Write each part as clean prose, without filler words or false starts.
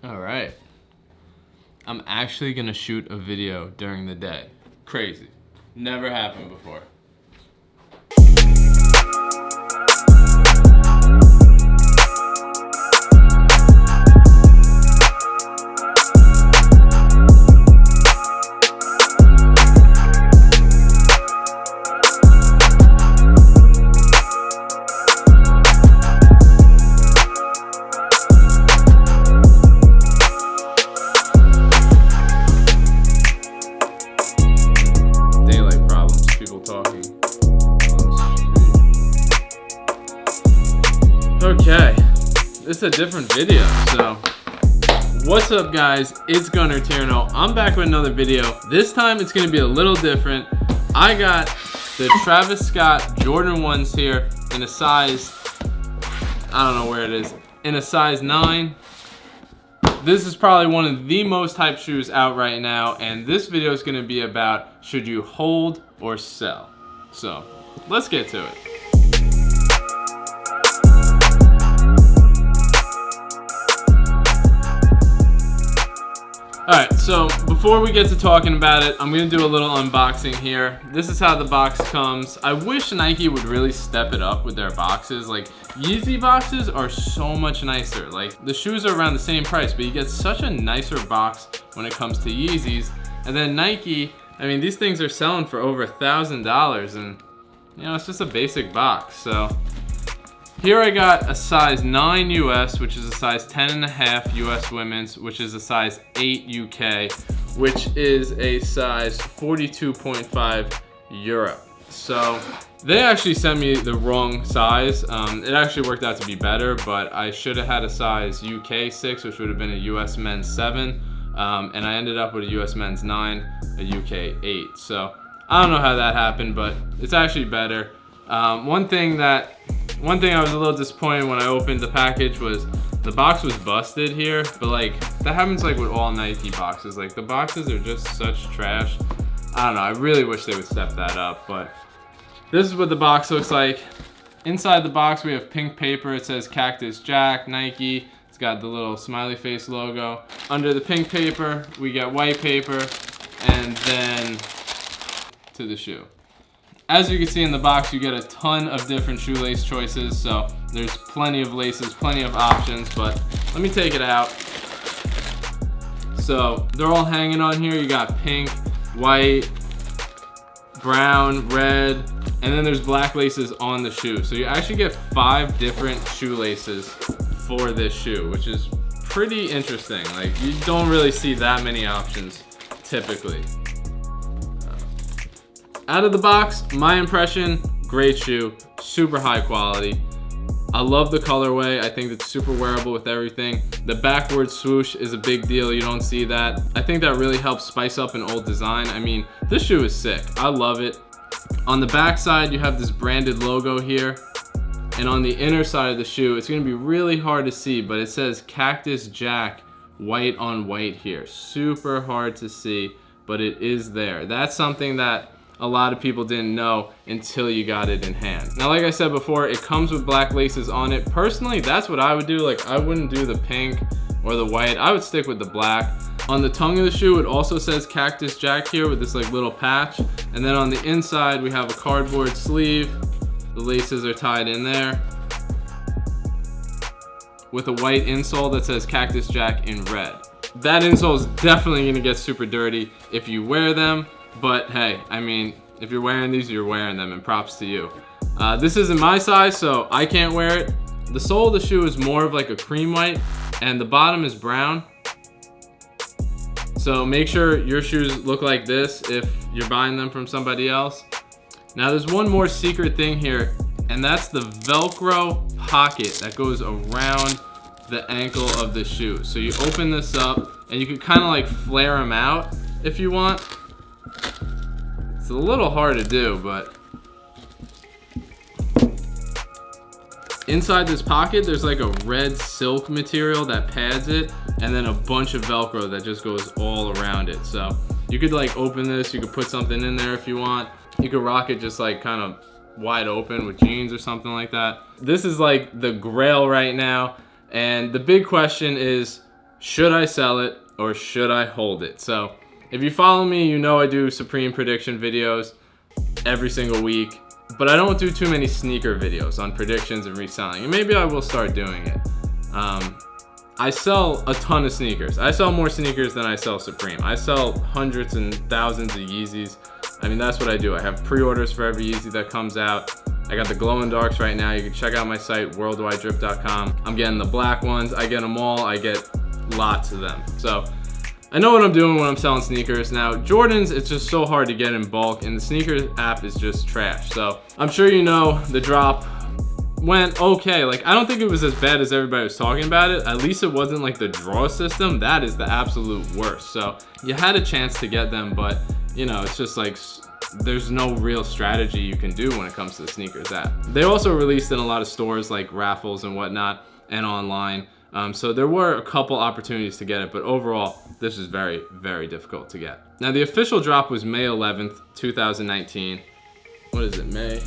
All right. I'm actually gonna shoot a video during the day. Crazy. Never happened before. Okay, this is a different video. So, what's up guys, it's Gunner Tierno. I'm back with another video. This time it's gonna be a little different. I got the Travis Scott Jordan 1s here in a size, I don't know where it is, in a size 9. This is probably one of the most hyped shoes out right now, and this video is gonna be about should you hold or sell. So, let's get to it. Alright, so before we get to talking about it, I'm going to do a little unboxing here. This is how the box comes. I wish Nike would really step it up with their boxes. Like, Yeezy boxes are so much nicer. Like, the shoes are around the same price, but you get such a nicer box when it comes to Yeezys. And then Nike, I mean, these things are selling for over $1,000, and, you know, it's just a basic box. So, here I got a size 9 US, which is a size 10.5 US women's, which is a size 8 UK, which is a size 42.5 Europe. So they actually sent me the wrong size. It actually worked out to be better, but I should have had a size UK 6, which would have been a US men's 7. And I ended up with a US men's 9, a UK 8. So I don't know how that happened, but it's actually better. One thing I was a little disappointed when I opened the package was the box was busted here, but like that happens like with all Nike boxes. Like the boxes are just such trash. I don't know, I really wish they would step that up, but this is what the box looks like. Inside the box we have pink paper. It says Cactus Jack, Nike. It's got the little smiley face logo. Under the pink paper we get white paper, and then to the shoe. As you can see in the box, you get a ton of different shoelace choices, so there's plenty of laces, plenty of options, but let me take it out. So they're all hanging on here. You got pink, white, brown, red, and then there's black laces on the shoe. So you actually get 5 different shoelaces for this shoe, which is pretty interesting. Like, you don't really see that many options typically. Out of the box, my impression, great shoe, super high quality. I love the colorway. I think it's super wearable with everything. The backward swoosh is a big deal. You don't see that. I think that really helps spice up an old design. I mean, this shoe is sick. I love it. On the back side, you have this branded logo here. And on the inner side of the shoe, it's gonna be really hard to see, but it says Cactus Jack white on white here. Super hard to see, but it is there. That's something that a lot of people didn't know until you got it in hand. Now, like I said before, it comes with black laces on it. Personally, that's what I would do. Like, I wouldn't do the pink or the white. I would stick with the black. On the tongue of the shoe, it also says Cactus Jack here with this like little patch. And then on the inside, we have a cardboard sleeve. The laces are tied in there with a white insole that says Cactus Jack in red. That insole is definitely gonna get super dirty if you wear them. But hey, I mean, if you're wearing these, you're wearing them, and props to you. This isn't my size, so I can't wear it. The sole of the shoe is more of like a cream white, and the bottom is brown. So make sure your shoes look like this if you're buying them from somebody else. Now there's one more secret thing here, and that's the Velcro pocket that goes around the ankle of the shoe. So you open this up, and you can kind of like flare them out if you want. It's a little hard to do, but inside this pocket, there's like a red silk material that pads it, and then a bunch of Velcro that just goes all around it. So you could like open this, you could put something in there if you want. You could rock it just like kind of wide open with jeans or something like that. This is like the grail right now, and the big question is, should I sell it or should I hold it? So if you follow me, you know I do Supreme prediction videos every single week, but I don't do too many sneaker videos on predictions and reselling, and maybe I will start doing it. I sell a ton of sneakers. I sell more sneakers than I sell Supreme. I sell hundreds and thousands of Yeezys. I mean, that's what I do. I have pre-orders for every Yeezy that comes out. I got the glow in darks right now. You can check out my site, worldwidedrip.com. I'm getting the black ones. I get them all. I get lots of them. So I know what I'm doing when I'm selling sneakers. Now, Jordans, it's just so hard to get in bulk, and the sneakers app is just trash. So I'm sure you know the drop went okay. Like, I don't think it was as bad as everybody was talking about it. At least it wasn't like the draw system. That is the absolute worst. So you had a chance to get them, but you know, it's just like there's no real strategy you can do when it comes to the sneakers app. They also released in a lot of stores like raffles and whatnot, and online. So there were a couple opportunities to get it, but overall, this is very, very difficult to get. Now, the official drop was May 11th, 2019. What is it, May?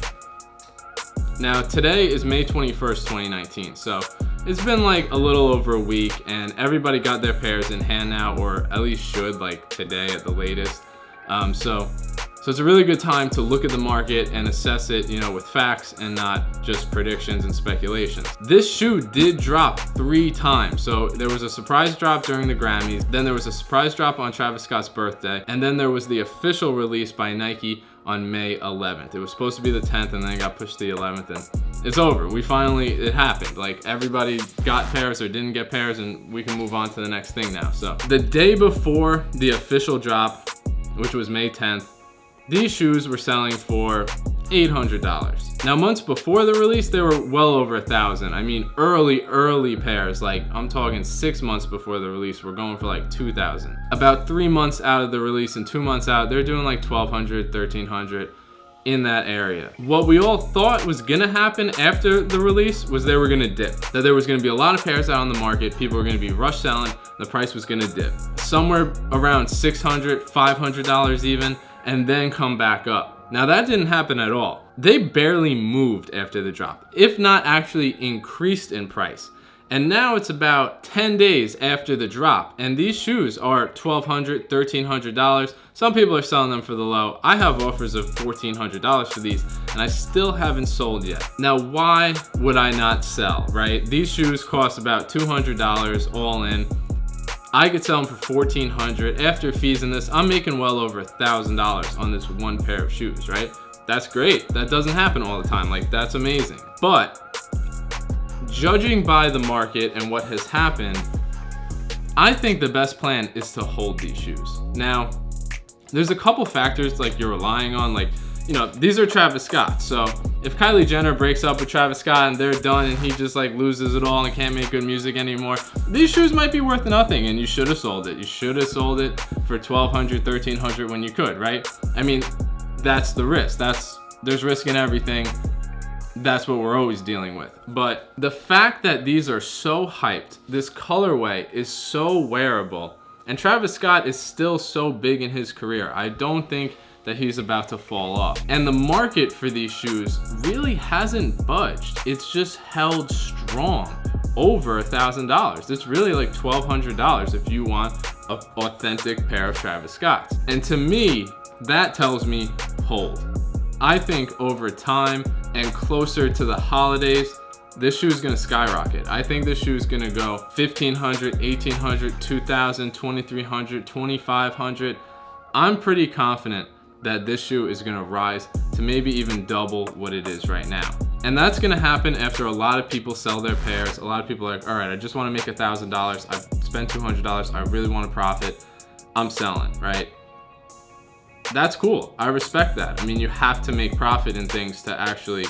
Now, today is May 21st, 2019. So it's been like a little over a week, and everybody got their pairs in hand now, or at least should, like today at the latest. So it's a really good time to look at the market and assess it, you know, with facts and not just predictions and speculations. This shoe did drop 3 times. So there was a surprise drop during the Grammys, then there was a surprise drop on Travis Scott's birthday, and then there was the official release by Nike on May 11th. It was supposed to be the 10th, and then it got pushed to the 11th, and it's over. It happened. Like, everybody got pairs or didn't get pairs, and we can move on to the next thing now. So the day before the official drop, which was May 10th, these shoes were selling for $800. Now, months before the release, they were well over $1,000. I mean, early pairs, like I'm talking 6 months before the release, were going for like $2,000. About 3 months out of the release and 2 months out, they're doing like $1,200, $1,300 in that area. What we all thought was gonna happen after the release was they were gonna dip. That there was gonna be a lot of pairs out on the market, people were gonna be rush selling, the price was gonna dip. Somewhere around $600, $500 even, and then come back up. Now, that didn't happen at all. They barely moved after the drop, if not actually increased in price. And now it's about 10 days after the drop, and these shoes are $1,200, $1,300. Some people are selling them for the low. I have offers of $1,400 for these, and I still haven't sold yet. Now, why would I not sell, right? These shoes cost about $200 all in. I could sell them for $1,400. After fees in this, I'm making well over $1,000 on this one pair of shoes, right? That's great. That doesn't happen all the time. Like, that's amazing. But judging by the market and what has happened, I think the best plan is to hold these shoes. Now, there's a couple factors like you're relying on, like, you know, these are Travis Scott. So if Kylie Jenner breaks up with Travis Scott and they're done and he just like loses it all and can't make good music anymore, these shoes might be worth nothing, and you should have sold it. You should have sold it for $1,200, $1,300 when you could, right? I mean, that's the risk. There's risk in everything. That's what we're always dealing with. But the fact that these are so hyped, this colorway is so wearable, and Travis Scott is still so big in his career, I don't think that he's about to fall off. And the market for these shoes really hasn't budged. It's just held strong over $1,000. It's really like $1,200 if you want an authentic pair of Travis Scott's. And to me, that tells me hold. I think over time and closer to the holidays, this shoe is gonna skyrocket. I think this shoe is gonna go $1,500, $1,800, $2,000, $2,300, $2,500. I'm pretty confident that this shoe is gonna rise to maybe even double what it is right now. And that's gonna happen after a lot of people sell their pairs. A lot of people are like, all right, I just wanna make $1,000. I've spent $200. I really wanna profit. I'm selling, right? That's cool. I respect that. I mean, you have to make profit in things to actually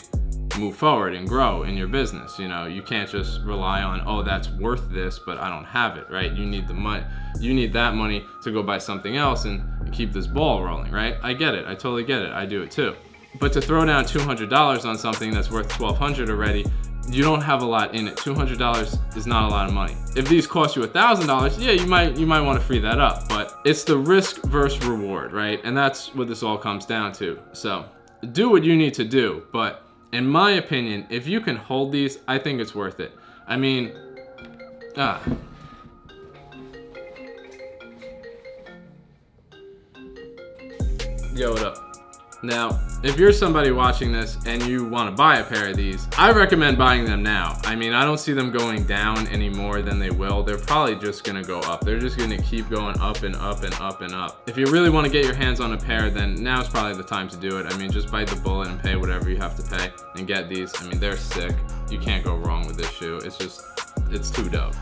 move forward and grow in your business. You know, you can't just rely on, oh, that's worth this, but I don't have it, right? You need the money. You need that money to go buy something else and keep this ball rolling, right? I get it. I totally get it. I do it too. But to throw down $200 on something that's worth $1,200 already, you don't have a lot in it. $200 is not a lot of money. If these cost you $1,000, yeah, you might want to free that up, but it's the risk versus reward, right? And that's what this all comes down to. So do what you need to do, but in my opinion, if you can hold these, I think it's worth it. I mean, Yo, what up? Now, if you're somebody watching this and you want to buy a pair of these, I recommend buying them now. I mean, I don't see them going down any more than they will. They're probably just gonna go up. They're just gonna keep going up and up and up and up. If you really want to get your hands on a pair, then now's probably the time to do it. I mean, just bite the bullet and pay whatever you have to pay and get these. I mean, they're sick. You can't go wrong with this shoe. It's too dope.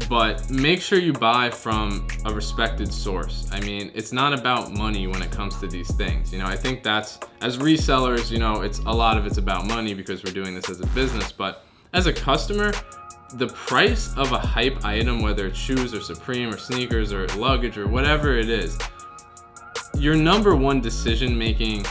But make sure you buy from a respected source. I mean, it's not about money when it comes to these things. You know, I think that's, as resellers, you know, a lot of it's about money because we're doing this as a business. But as a customer, the price of a hype item, whether it's shoes or Supreme or sneakers or luggage or whatever it is, your number one decision-making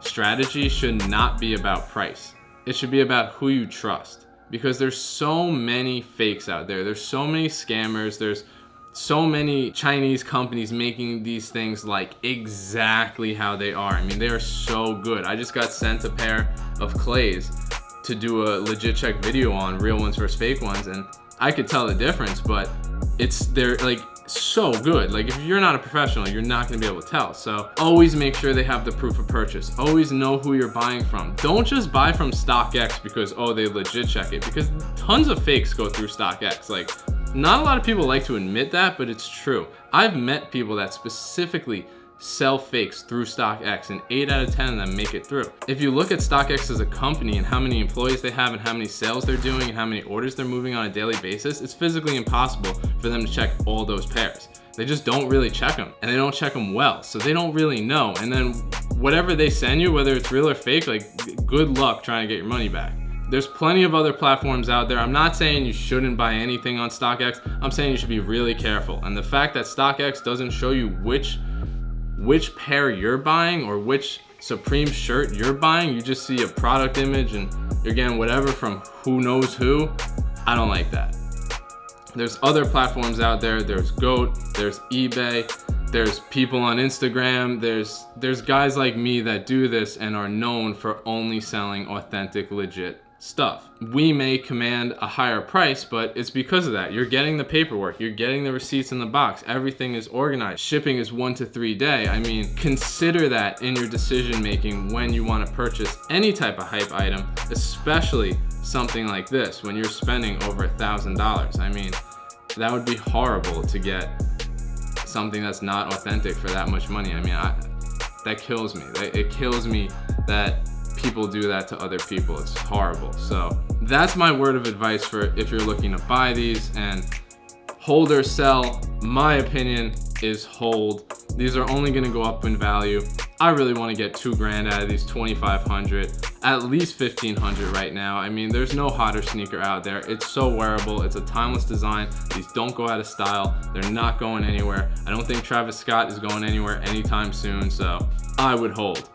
strategy should not be about price. It should be about who you trust. Because there's so many fakes out there. There's so many scammers. There's so many Chinese companies making these things like exactly how they are. I mean, they are so good. I just got sent a pair of clays to do a legit check video on real ones versus fake ones, and I could tell the difference, but they're like so good. Like, if you're not a professional, you're not gonna be able to tell. So always make sure they have the proof of purchase. Always know who you're buying from. Don't just buy from StockX because, oh, they legit check it, because tons of fakes go through StockX. Like, not a lot of people like to admit that, but it's true. I've met people that specifically sell fakes through StockX, and 8 out of 10 of them make it through. If you look at StockX as a company and how many employees they have and how many sales they're doing and how many orders they're moving on a daily basis, it's physically impossible for them to check all those pairs. They just don't really check them, and they don't check them well, so they don't really know. And then whatever they send you, whether it's real or fake, like, good luck trying to get your money back. There's plenty of other platforms out there. I'm not saying you shouldn't buy anything on StockX. I'm saying you should be really careful. And the fact that StockX doesn't show you which pair you're buying or which Supreme shirt you're buying, you just see a product image and you're getting whatever from who knows who. I don't like that. There's other platforms out there. There's GOAT, there's eBay, there's people on Instagram, there's guys like me that do this and are known for only selling authentic, legit stuff. We may command a higher price, but it's because of that. You're getting the paperwork, you're getting the receipts in the box, everything is organized. Shipping is 1 to 3 day. I mean, consider that in your decision making when you want to purchase any type of hype item, especially something like this when you're spending over $1,000. I mean, that would be horrible to get something that's not authentic for that much money. I mean, that kills me. It kills me that people do that to other people. It's horrible. So that's my word of advice for if you're looking to buy these. And hold or sell, my opinion is hold. These are only gonna go up in value. I really wanna get $2,000 out of these, 2,500, at least 1,500 right now. I mean, there's no hotter sneaker out there. It's so wearable, it's a timeless design. These don't go out of style. They're not going anywhere. I don't think Travis Scott is going anywhere anytime soon, so I would hold.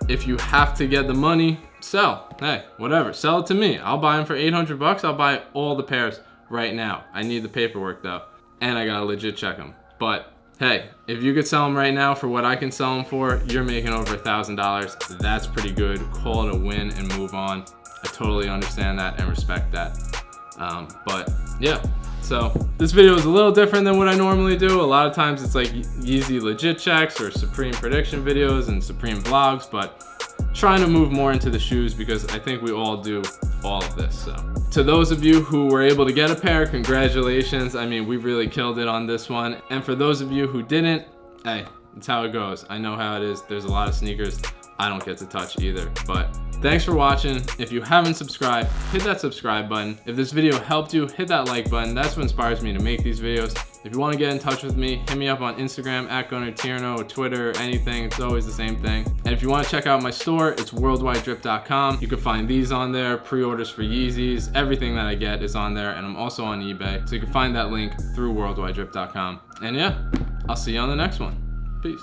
If you have to get the money, sell. Hey, whatever, sell it to me. I'll buy them for 800 bucks. I'll buy all the pairs right now. I need the paperwork though, and I gotta legit check them. But hey, if you could sell them right now for what I can sell them for, you're making over $1,000. That's pretty good. Call it a win and move on. I totally understand that and respect that. But yeah, so this video is a little different than what I normally do. A lot of times it's like Yeezy legit checks or Supreme prediction videos and Supreme vlogs, but trying to move more into the shoes because I think we all do all of this. So to those of you who were able to get a pair, congratulations. I mean, we really killed it on this one. And for those of you who didn't, hey, it's how it goes. I know how it is. There's a lot of sneakers I don't get to touch either. But thanks for watching. If you haven't subscribed, hit that subscribe button. If this video helped you, hit that like button. That's what inspires me to make these videos. If you want to get in touch with me, hit me up on Instagram @GunnerTierno or Twitter, anything. It's always the same thing. And if you want to check out my store, it's worldwidedrip.com. You can find these on there, pre-orders for Yeezys, everything that I get is on there, and I'm also on eBay. So you can find that link through worldwidedrip.com. And yeah, I'll see you on the next one. Peace.